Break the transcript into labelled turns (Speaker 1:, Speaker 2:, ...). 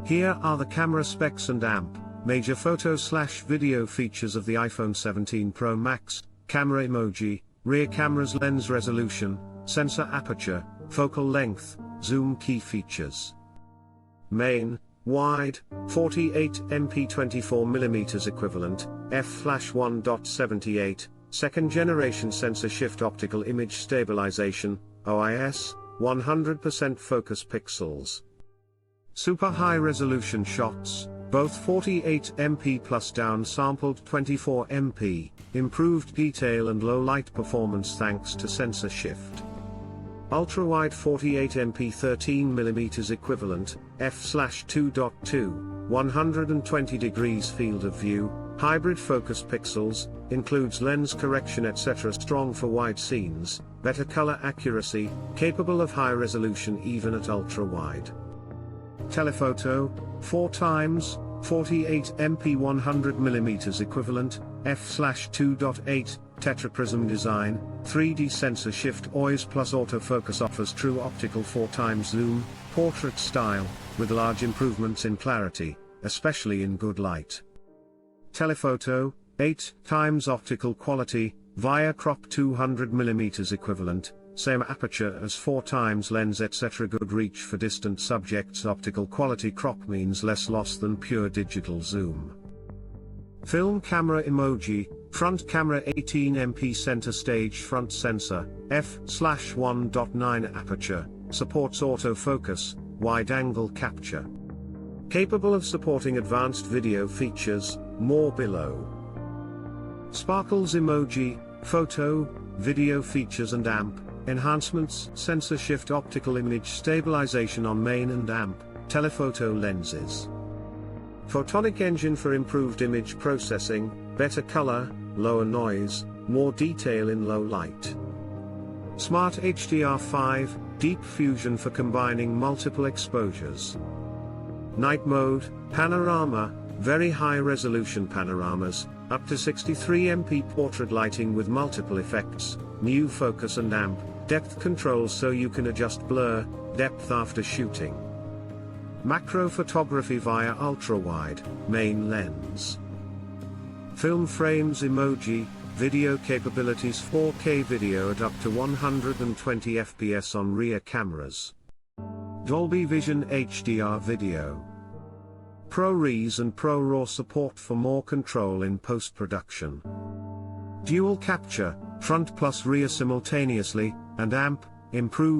Speaker 1: Here are the camera specs and amp, major photo/video features of the iPhone 17 Pro Max, camera emoji, rear camera's lens resolution, sensor aperture, focal length, zoom key features. Main, wide, 48MP 24mm equivalent, f/1.78, second generation sensor shift optical image stabilization, OIS, 100% focus pixels. Super high resolution shots, both 48MP plus down-sampled 24MP, improved detail and low light performance thanks to sensor shift. Ultra-wide 48MP 13mm equivalent, f/2.2, 120 degrees field of view, hybrid focus pixels, includes lens correction etc. strong for wide scenes, better color accuracy, capable of high resolution even at ultra-wide. Telephoto, 4x, 48MP 100mm equivalent, f/2.8, tetraprism design, 3D sensor shift OIS plus autofocus offers true optical 4x zoom, portrait style, with large improvements in clarity, especially in good light. Telephoto, 8x optical quality, via crop 200mm equivalent, same aperture as 4x lens etc. good reach for distant subjects. Optical quality crop means less loss than pure digital zoom. Film camera emoji, front camera 18MP center stage front sensor, f/1.9 aperture, supports autofocus, wide-angle capture. Capable of supporting advanced video features, more below. Sparkles emoji, photo, video features and amp, enhancements, sensor shift optical image stabilization on main and amp, telephoto lenses. Photonic engine for improved image processing, better color, lower noise, more detail in low light. Smart HDR5, deep fusion for combining multiple exposures. Night mode, panorama, very high resolution panoramas, up to 63MP portrait lighting with multiple effects, new focus and amp, depth control so you can adjust blur, depth after shooting. Macro photography via ultra-wide, main lens. Film frames emoji, video capabilities 4K video at up to 120 FPS on rear cameras. Dolby Vision HDR video. ProRes and ProRAW support for more control in post-production. Dual capture, front plus rear simultaneously, and amp, improved